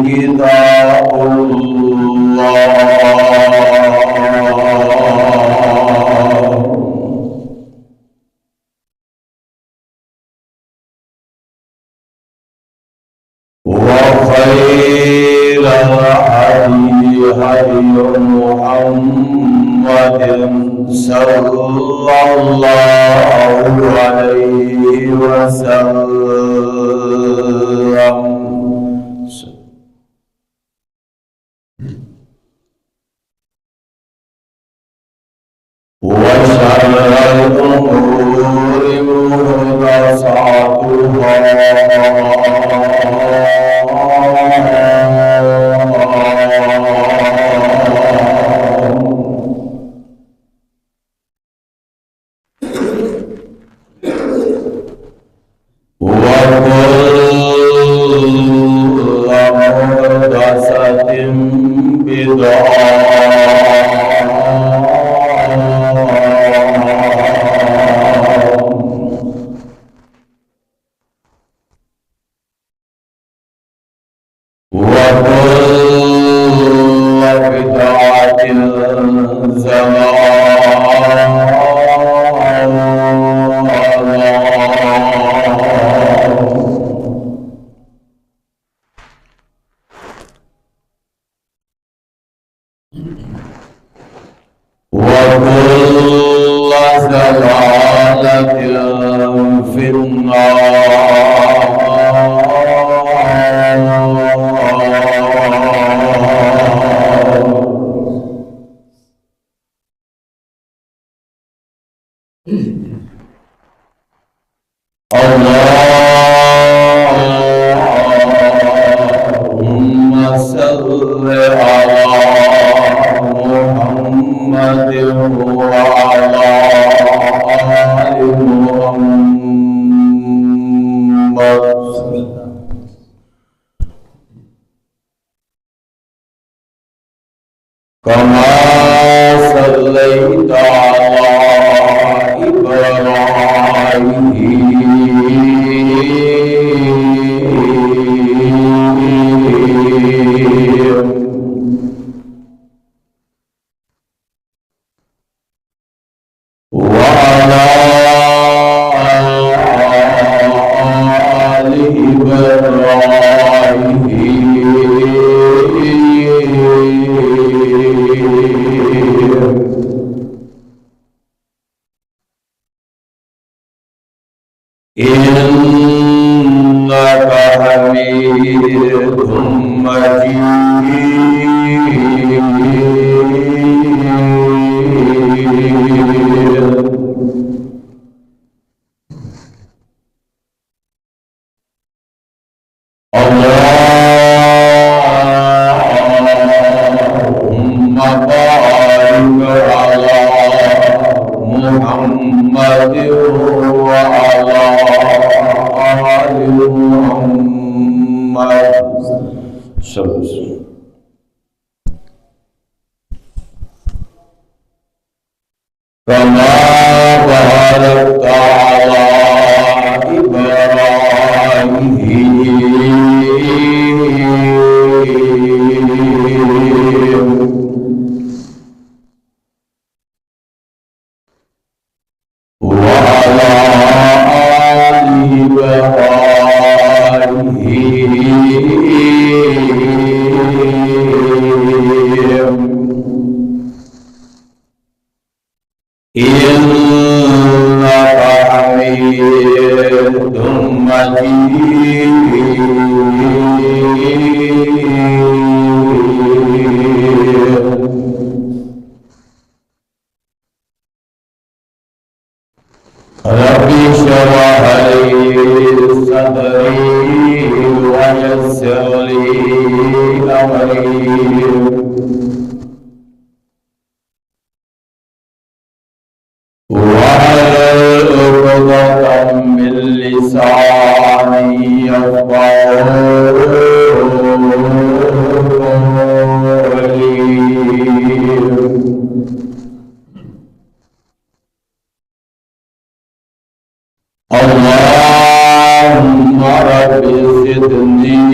كتاب الله وخير الهدي هدي محمد صلى الله عليه وسلم وشر الأمور محدثاتها في اللهم صل على محمد وعلى آل محمد كما صليت على إبراهيم وعلى آل إبراهيم إنك حميد مجيد اللهم بارك على محمد وعلى آل محمد كما باركت على إبراهيم وعلى آل إبراهيم إنك حميد رب اشرح لي صدري ويسر لي أمري واحلل عقدة من لساني يفقهوا قولي اللهم رب زدني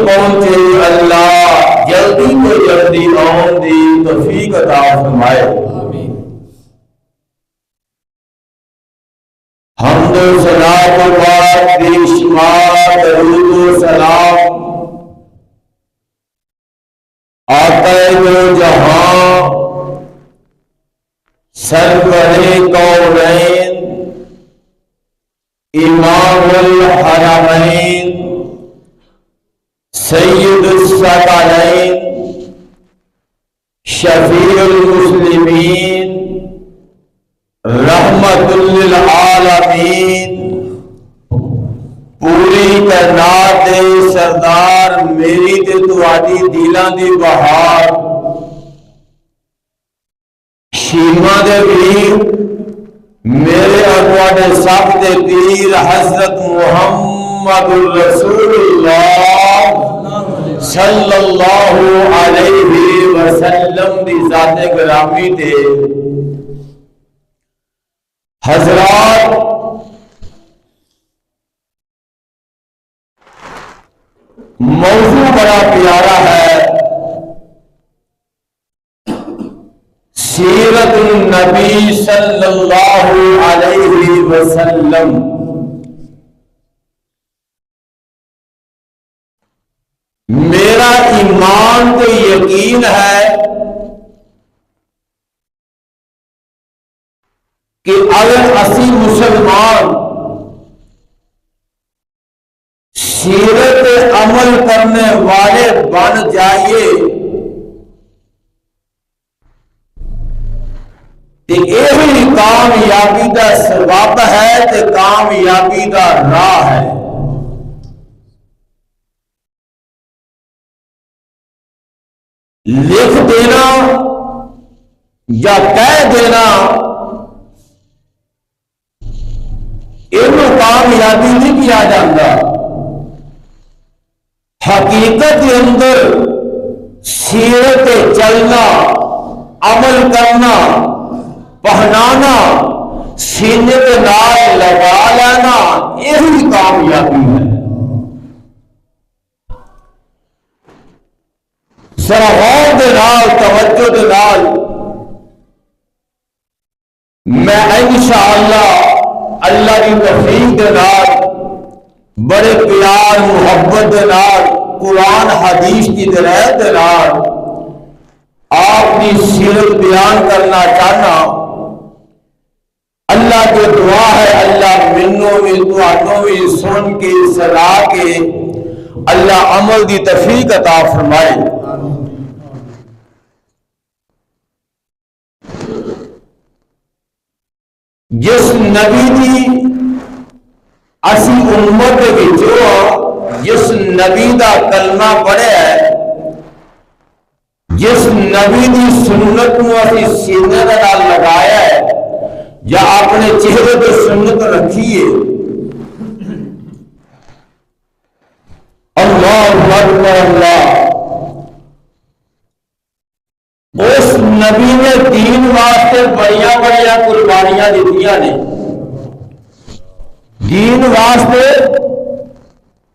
پہنچے اللہ جلدی تو جلدی آن دی توفیق عطا فرمائے۔ حمد و ثنا کے بعد بے شمار درود و سلام آقا دو جہاں سرور کونین امام الحرمین سید الثقلین شفیع المسلمین رحمت للعالمین پوری کائنات دے سردار میری تے تواڈی دلاں دی بہار شیما دے ویر میرے اور تواڈے سب دے پیر حضرت محمد رسول اللہ صلی اللہ علیہ وسلم دی ذات گرامی تے حضرات موضوع بڑا پیارا ہے، سیرت النبی صلی اللہ علیہ وسلم۔ میرا ایمان تو یقین ہے کہ اگر اسی مسلمان سیرت عمل کرنے والے بن جائیے تو یہی کامیابی کا سبب ہے تو کامیابی کا راہ ہے۔ لکھ دینا یا کہہ دینا انہوں کامیابی نہیں کیا جاتا، حقیقت کے اندر سیرت چلنا، عمل کرنا، پہنانا، سینے کے نال لگا لینا، یہی کامیابی ہے۔ ذرا غور دے نال، توجہ دے نال میں انشاءاللہ اللہ کی توفیق دے نال بڑے پیار محبت دے نال قرآن حدیث کی درایت دے نال آپ کی سیرت بیان کرنا چاہنا۔ اللہ کی دعا ہے اللہ منوں بھی تواڈوں بھی سن کے سنا کے اللہ عمل دی توفیق عطا فرمائے۔ جس نبی دی اسی امت وچوں جس نبی دا کلمہ پڑھیا ہے، جس نبی دی سنت نو اسی سینے دے نال لگایا ہے یا اپنے چہرے پہ سنت رکھیے، اللہ اکبر اللہ، اس نبی نے دین واسطے بڑیاں بڑیاں قربانیاں دیتیاں نے۔ دین واسطے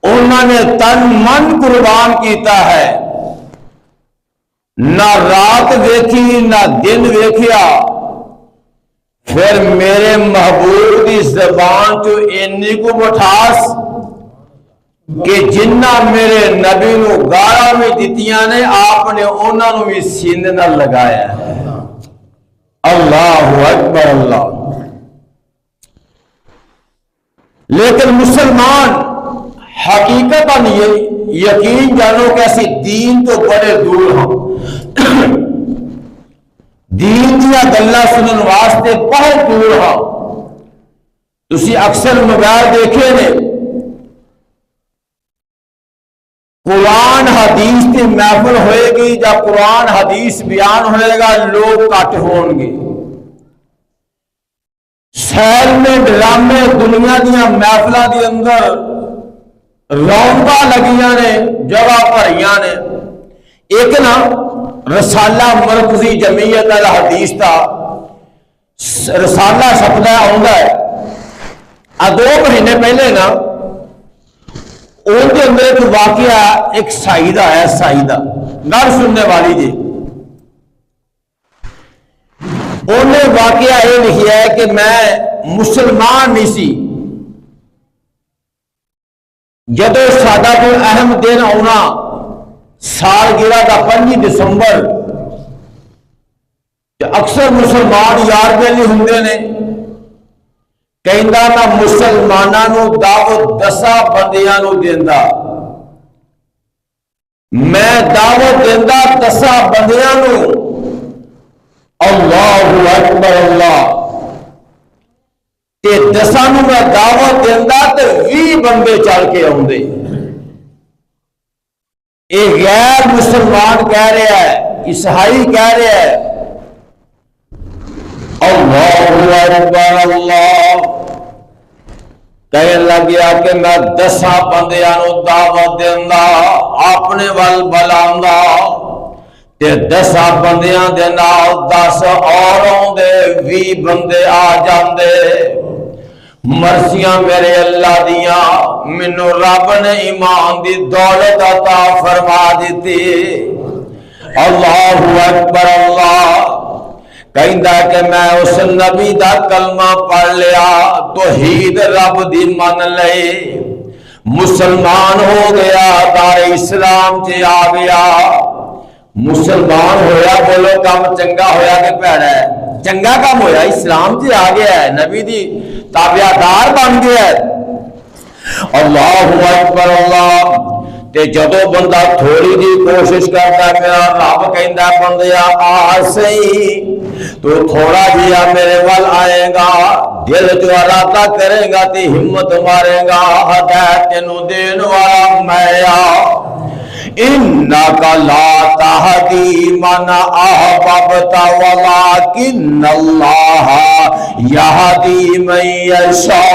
انہوں نے تن من قربان کیتا ہے، نہ رات ویکھی نہ دن ویکھیا، پھر میرے محبوب کی زبان چو اینی کو مٹھاس کہ جنہ میرے نبی نو گاراں میں دتیاں نے آپ نے انہاں نو بھی سینے نال لگایا ہے۔ اللہ اکبر اللہ۔ لیکن مسلمان حقیقتاً یقین جانو کہ اسی دین تو بڑے دور ہاں، دین دیا گلاں سنن واسطے بہت دور ہاں۔ تسی اکثر موبائل دیکھے نے قرآن حدیث کی محفل ہوئے گی یا قرآن حدیث بیان ہوئے گا، لوگ کٹ ہون گے۔ سیل میں ڈرامے دنیا دیا محفلوں کے اندر رونقاں لگیاں نے، جگہ بھریاں نے۔ ایک نا رسالہ مرکزی جمعیت الحدیث کا رسالہ چھپدا آندا ہے، 2 مہینے پہلے نا ان کے اندر ایک واقعہ ایک سائی دا ہے، سائی دا گل سننے والی جی، انہیں واقعہ یہ لکھا ہے کہ میں مسلمان نہیں سی، جدو سادہ کو اہم دن آنا سالگرہ کا 5 دسمبر، اکثر مسلمان یار بیلی ہوندے نے، کہندا میں مسلمانوں دعوت 10 بندیاں نو دیندا، میں دعوت دیندا 10 بندیاں نو، اللہ اکبر اللہ، تے 10 نو میں دعوت دیندا تے 20 بندے چل کے آوندے۔ ایک غیر مسلمان کہہ رہا ہے، عیسائی کہہ رہا ہے اللہ اکبر اللہ، کہنے لگیا کہ میں 10 بندیاں نو دعوت دیندا، اپنے ول بلاندا، تے 10 بندیاں دے نال 10 اور آوندے، 20 بندے آ جاندے۔ مرضیاں میرے اللہ دیاں، مینوں رب نے ایمان دی دولت عطا فرما دیتی۔ اللہ اکبر اللہ، کہندا کہ میں اس نبی دا کلمہ پڑھ لیا، توحید رب دی من لئی، مسلمان ہو گیا، دار اسلام چ آ گیا۔ مسلمان ہویا، بولو کام چنگا ہویا کہ پیڑا ہے؟ چنگا کام ہویا، اسلام چ آ گیا ہے، نبی دی تابعدار بن گیا ہے۔ اللہ اکبر اللہ، تے جدو بندہ تھوڑی جی کوشش کرتا ہے، میرا رب کہندا بندیا آ سہی، تو تھوڑا جیا میرے ول آئے گا، دل جو ارادہ کرے گا تے ہمت مارے گا، ہدایت تینوں دین والا میں آ۔ انک لا تہدی من احببت ولکن اللہ یہدی من یشاء۔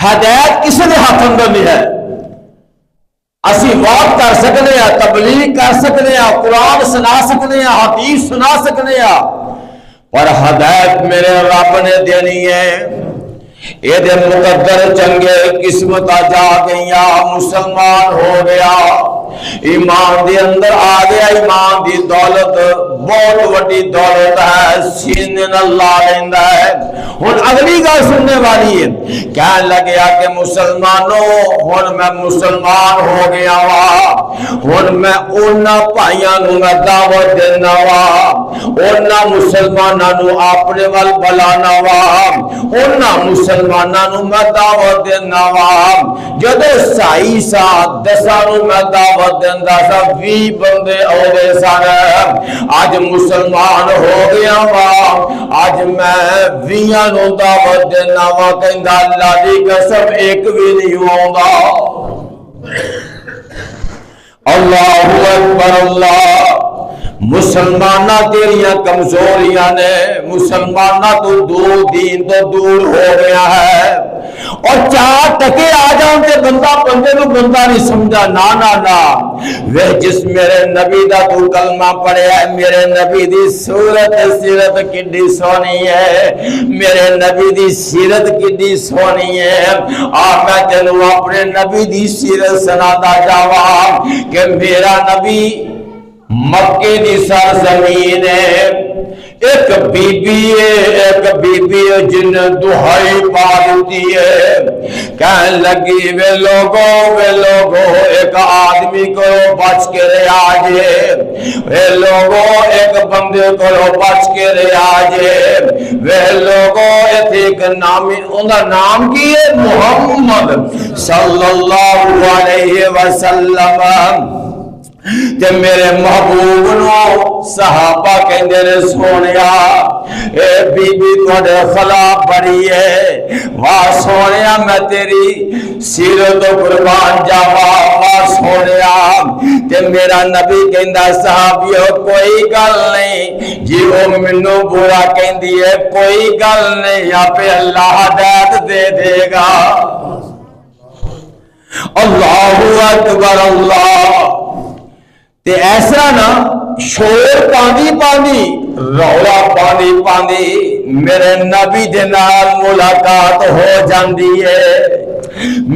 ہدایت کسی دے ہاتھ اندر نہیں ہے، اسی واک کر سکنے ہیں، تبلیغ کر سکنے ہیں، قرآن سنا سکنے ہیں، حدیث سنا سکنے ہیں، پر ہدایت میرے رب نے دینی ہے۔ یہ دے مقدر چنگے قسمت جا گئیا، مسلمان ہو گیا، ایمان دی اندر آ گیا، ایمان دی دولت بہت وڈی دولت ہے، سینے اللہ لیندہ ہے۔ ہن اگلی گل سننے والی ہے، کہنے لگیا کہ مسلمانوں ہن میں مسلمان ہو گیا وا، ہن میں اونا بھائیاں نو میں دعوت دینا وا، اونا مسلماناں نو اپنے ول بلانا وا، اونا مسلماناں نو میں دعوت دینا وا۔ جدو سائی سا 10 نو میں دعوت دیندا سا، 20 بندے اودے سن، اج مسلمان ہو گیا وا، اج میں 20 نو دعوت دینا وا، کہندا اللہ دی قسم ایک بھی نہیں آوندا۔ اللہ اکبر اللہ، مسلمانہ تیریاں کمزوریاں نے، مسلمانہ تو دور دین تو دور ہو گیا ہے، اور 4 ٹکے آ جاؤں تے بندہ بندے نو بندہ نہیں سمجھا، نا نا نا، وہ جس میرے نبی دا تو کلمہ پڑھے ہے، میرے نبی دی صورت سیرت کڈی سونی ہے، میرے نبی دی سیرت کڈی سونی ہے۔ میں تینوں اپنے نبی دی سیرت سنادا جاواں کہ میرا نبی مکے دی سرزمین ہے، ایک بی بی ہے جن دہائی پا دیتی ہے، کہنے لگی وے لوگو ایک آدمی کو بچ کے رہا جے، وے لوگو ایک بندے کو بچ کے رہا جے، وے لوگو ایک نامی، انہا نام کی ہے محمد صلی اللہ علیہ وسلم۔ تے میرے محبوب نو صحابہ کہندے نے سونیا، اے بی بی تواڈے خلاف بڑی ہے، واہ سونیا میں تیری سیرت قربان جاواں، واہ سونیا۔ تے میرا نبی کہندا صحابیو کوئی گل نہیں جی، او مینوں برا کہندی ہے، کوئی گل نہیں، آپ اللہ ہدایت دے دے گا۔ اللہ اکبر اللہ۔ تے ایسا نا شور پاندی رولا پاندی میرے نبی دے نال ملاقات ہو جاندی ہے،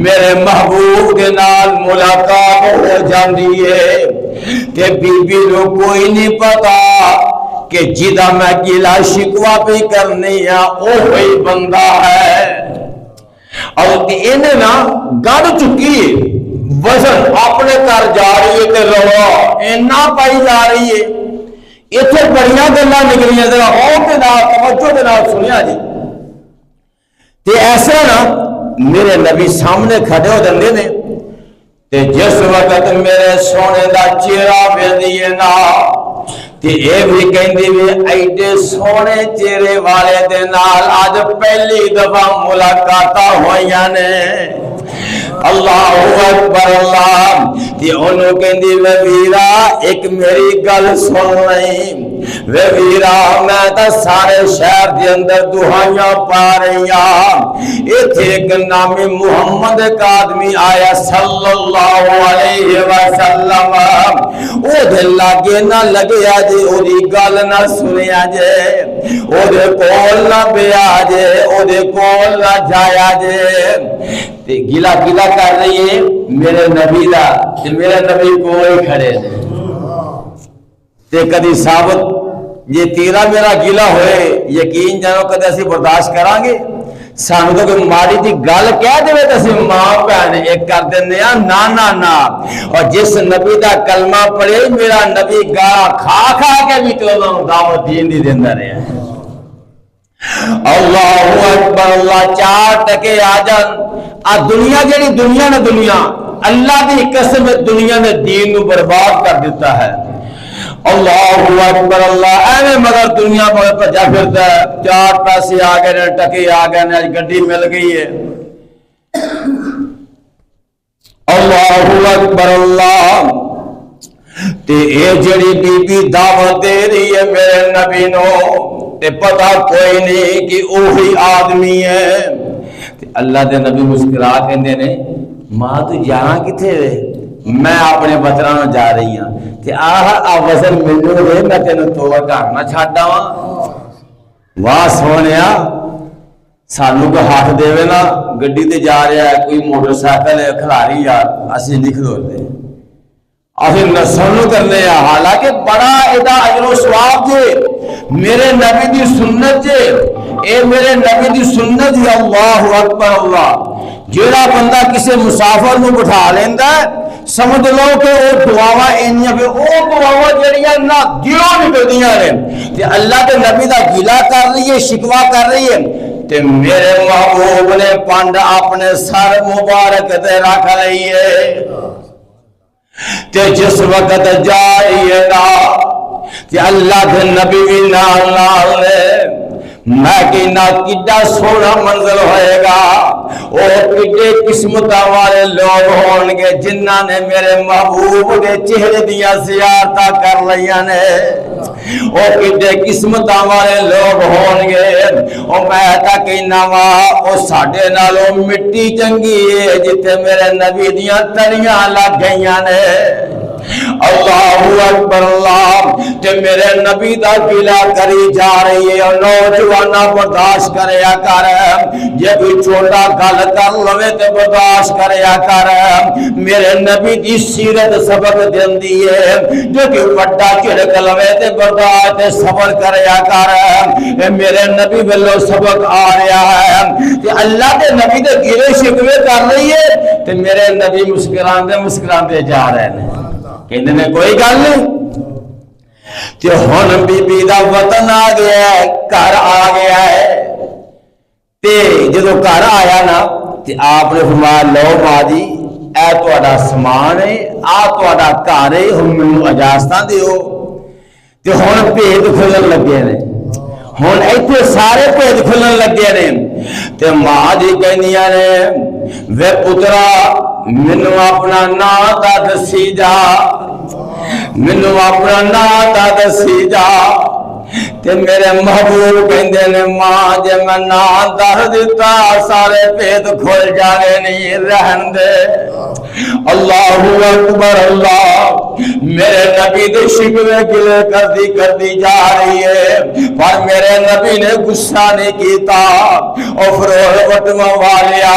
میرے محبوب دے نال ملاقات ہو جاندی ہے، تے بی بی نو کوئی نہیں پتا کہ جدا میں گلا شکوا بھی کرنی ہے اوہی بندہ ہے۔ اور انہیں نا گڑ چکی وزن اپنے کر جا رہی ہے تے روا اینا پائی جا رہی ہے۔ اتنے بڑیاں گلاں نکلیاں ذرا غور دے نال توجہ دے نال سنیا جی۔ تے ایسا نا میرے نبی سامنے کھڑے ہو جاندے نے تے جس وقت میرے سونے دا چہرہ ویندی نا تے اے بھی کہندی وی ایڈے سونے چہرے والے دے نال اج پہلی دفعہ ملاقاتاں ہوئیاں نے۔ اللہ اکبر اللہ تے انہوں کہندی وے ویرا ایک میری گل سن لئی وے ویرا میں تا سارے شہر دے اندر دعائیاں پا رہی ہاں ایتھے ایک نامی محمد کا آدمی آیا صلی اللہ علیہ وسلم او دے لاگے نہ لگیا جے او دی گل نہ سنیا جے او دے کول نہ بیا جے او دے کول نہ جایا جے تے گلا گلا کر رہی ہے میرے نبی دا تے میرے نبی کوئی کھڑے دے تے کدی ثابت یہ تیرا میرا گلا ہوئے یقین جانو کدی اسی برداشت کران گے سانو تو کوئی ماڑی دی گل کہہ دے تے اسی ماں بہن ایک کر دیندے ہاں نا نا نا اور جس نبی دا کلمہ پڑھے میرا نبی گالا کھا کھا کے بھی تو انہوں دعوت دین دی دیندا رہیا ہے۔ اللہ اکبر اللہ چار ٹکے آ جان آ دنیا جڑی دنیا نے دنیا اللہ دی قسم دنیا نے دین نو برباد کر دیتا ہے۔ اللہ اکبر اللہ ایویں مگر دنیا مگر بھجا پھرتا ہے چار پیسے آ گئے نے ٹکے آ گئے نے گڈی مل گئی ہے۔ اللہ اکبر اللہ تے اے جڑی بی بی دعوت دے رہی ہے میرے نبی نو تے پتہ کوئی نہیں کہ اوہی آدمی ہے تے اللہ دے نبی مسکرا کہندے نے ماں تو جانا کتھے وے میں اپنے بچراں جا رہی ہاں تے آہ وزن ملو دے میں تینوں تو گھر نہ چھڈا واں واہ سونیا سانو کو ہاتھ دے نا گڈی تے جا رہا ہے کوئی موٹر سائیکل کھلاری یار اسی نہیں کھلوتے اسی نسل کرنے ہیں حالانکہ بڑا ادا اجر و ثواب جے میرے نبی دی سنت جے اے میرے نبی دی سنت جے اللہ اکبر اللہ جیڑا بندہ کسی مسافر نو بٹھا لیندا ہے سمجھ لو کہ وہ دعاواں انیاں پہ وہ دعاواں جڑیاں نہ دلوں نکلدیاں نے تے اللہ دے نبی دا گلا کر رہی ہے شکوا کر رہی ہے تے میرے محبوب نے پانڈ اپنے سر مبارک تے رکھ لئی ہے تے جس وقت جائیے نا تے اللہ دے نبی بھی نال نال نے میں کہنا کڈا سونا منظر ہوئے گا او کڈے قسمتاں والے لوگ ہون گے جنہاں نے میرے محبوب دے چہرے دیاں زیارتاں کر لیاں نے او کڈے قسمتاں والے لوگ ہون گے او میں تا کہنا وا او ساڈے نالوں مٹی چنگی ہے جتھے میرے نبی دیاں تڑیاں لگ گئیاں نے اللہ اکبر اللہ تے میرے نبی دا گلا کری جا رہی ہے اور نوجوانہ برداشت کریا کر جے کوئی چھوٹا گل کر لوے تے برداشت کریا کر میرے نبی دی سیرت سبق دیندی ہے جو کہ بڑا جھڑک لوے تے برداشت تے صبر کریا کر میرے نبی والو سبق آ رہا ہے تے اللہ دے نبی دے گلے شکوے کر رہی ہے تے میرے نبی مسکراندے جا رہے ہیں کہندے نے کوئی گل نہیں تے ہن بی بی دا وطن آ گیا ہے گھر آ گیا ہے تے جدوں گھر آیا نا تے آپ نے فرمایا لو ماں جی اے تہاڈا سامان ہے آ تہاڈا گھر ہے ہن مینوں اجازتاں دیو تے ہن بھید کھلن لگے نے ہن ایتھے سارے بھید کھلن لگے نے تے ماں جی کہندیاں نے وے پترا مینوں اپنا نام تا دسی جا مینوں اپنا نام تا دسی جا تے میرے محبوب کہندے نے ماں جے میں نہ دس دیتا سارے پیت کھل جانے نہیں رہن دے اللہ اکبر اللہ میرے نبی دے شکوے گلے کردی جا رہی ہے پر میرے نبی نے غصہ نہیں کیتا اور فروغ وٹما والیا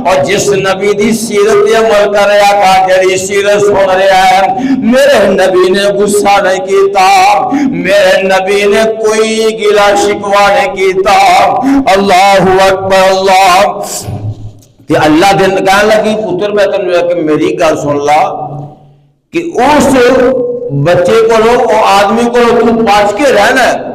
اور جس نبی دی سیرت عمل کر رہا کا جڑی سیرت سن رہا ہے میرے نبی نے غصہ نہیں کیتا میرے نبی نے کوئی گلا شکوا نہیں کیتا اللہ اکبر اللہ کہ اللہ دن کہنے لگی پتر میں تنوی کہ میری گل سن لا کہ اس بچے کو لو او آدمی کو لو تو پاچ کے رہنا ہے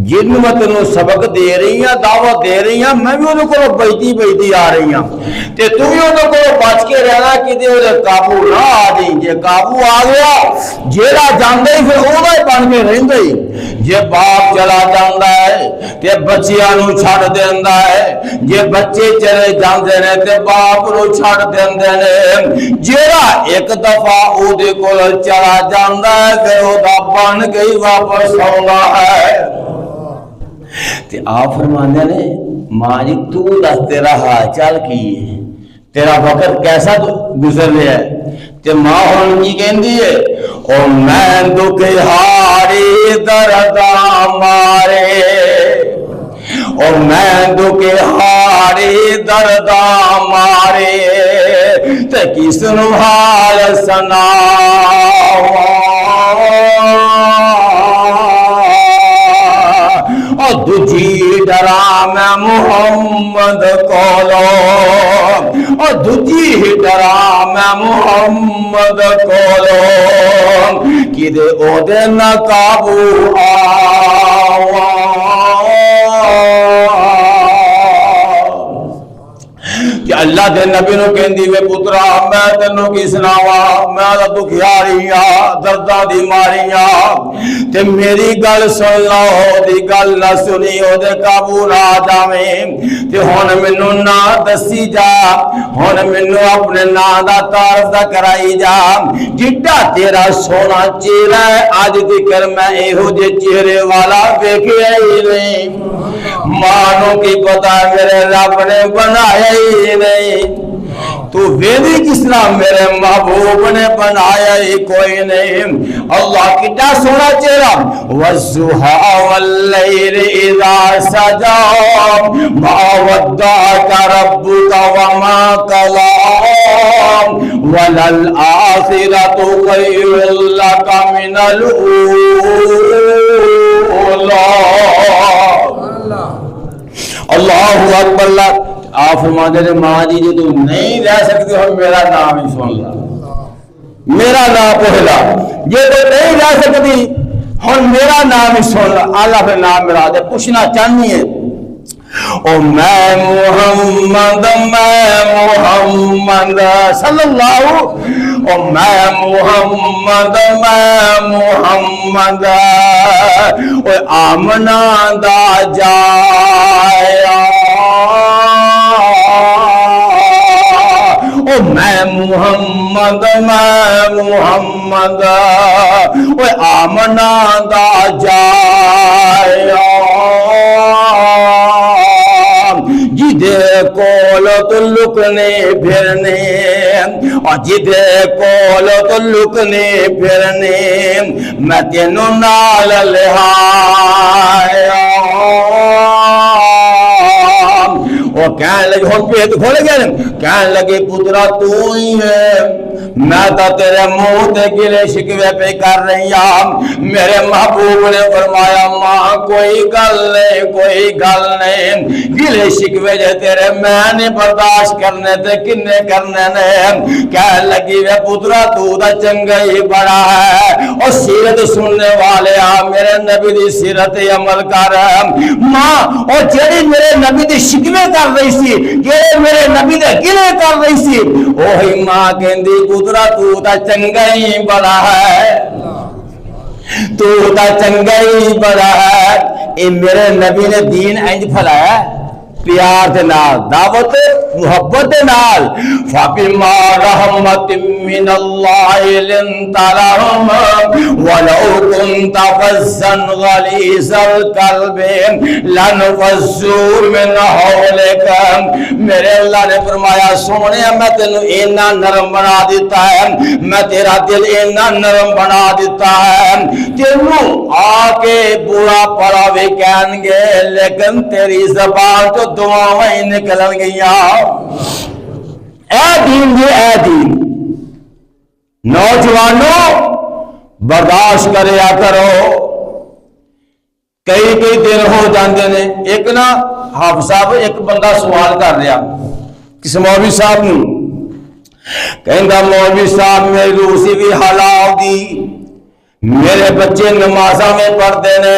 جن میں تنو سبق دے رہی ہیں دعوت دے رہی ہیں میں بھی انہوں کو بیٹی آ رہی ہیں تے تو بھی انہوں کو بچ کے رہنا کہ دے انہیں قابو نہ آ جائیں جے قابو آ گیا جیڑا جاندے ہی پھر اوہ بن کے رہن دے جے باپ چلا جاندہ ہے تے بچیاں نو چھاڑ دیندہ ہے جے بچے چلے جاندے نے تے باپ نو چھاڑ دیندے نے جیڑا ایک دفعہ او دے کو چلا جاندہ ہے پھر او دا بن گئی واپس ہونا ہے تے آپ فرمانے نے ماں جی تو دس تیرا حال چال کی ہے تیرا وقت کیسا گزر رہا ہے تے ماں ہون کی کہندی ہے او میں دکھ ہاری دردہ مارے او میں دکھ ہاری دردہ مارے تے کس نو حال سناواں دجی ڈرا میں محمد کولو اور دجی ڈرا میں محمد کولو کی دے او دے نہ قابو کہ اللہ دے نبی نو کہندی وے پترا میں تینوں کی سناواں میں تا دکھیاریاں درداں دی ماریاں تے میری گل سن لو دی گل نہ سنی او دے قابو نہ جاویں تے ہن مینوں نہ دسی جا ہن مینوں اپنے نام دا تعارف دا کرائی جا جڈا تیرا سونا چہرہ ہے اج تکر میں ایہو جے چہرے والا ویکھیا ہی نہیں مانو کی پتہ میرے رب نے بنایا ہی نہیں تو ویدی کس طرح میرے محبوب نے بنایا ہی کوئی نہیں اللہ کی کیا سونا چہرہ والضحى واللیل اذا سجا ما ودعك ربك وما قلى وللآخرة خير لك من الأولى اللہ اکبر اللہ آپ فرما دے رہے ماں جی جو تم نہیں رہ سکتے ہو میرا نام ہی سن لا میرا نام پہلا یہ تو نہیں رہ سکتی ہوں میرا نام ہی سن لا اللہ پھر نام میرا دے پوچھنا چاہنی ہے او میں محمد صلی اللہ او میں محمد او آمنہ دا جایا او میں محمد او آمنہ دا جایا جدے کول تو لکنے پھرنے اور جدے کول تو لکنے پھرنے میں تینوں نال لہایا وہ کہنے لگے ہون پیٹ کھولے گئے کہنے لگے پترا تو ہی ہے میں تو تیرے منہ تے گلے شکوے پہ کر رہی ہوں میرے محبوب نے فرمایا ماں کوئی گل نہیں گلے شکوے جے تیرے میں نے برداشت کرنے تے کنے کرنے نے کہنے لگی وے پترا تو دا چنگا ہی بڑا ہے اور سیرت سننے والے میرے نبی دی سیرت عمل کر ماں اور جڑی میرے نبی دی شکوے کر رہی سی جڑے میرے نبی دے گلے کر رہی سی وہی ماں کہندی پترا تو تا چنگا ہی بڑا ہے تو تا چنگا ہی بڑا ہے اے میرے نبی نے دین انج پھیلایا پیار دے نال، دعوت محبت دے نال. فَبِمَا رَحْمَةٍ مِّنَ اللَّهِ لِنتَ لَهُمْ وَلَوْ كُنتَ فَظًّا غَلِيظَ الْقَلْبِ لَانفَضُّوا مِنْ حَوْلِكَ. میرے اللہ نے فرمایا سونے میں تینوں اینا نرم بنا دیتا ہے، میں تیرا دل اینا نرم بنا دیتا ہے، تینوں آ کے برا پڑا بھی کہیں گے لیکن تیری زبان تو دعائیں نکلن گیا. اے دین جی اے دین، نوجوانوں برداشت کریا کرو. کئی دن ہو جاندے نے. ایک نا حافظ صاحب ایک بندہ سوال کر رہا کسی مولوی صاحب نو، کہندا مولوی صاحب میری روسی بھی حلال دی، میرے بچے نمازاں میں پڑھتے نے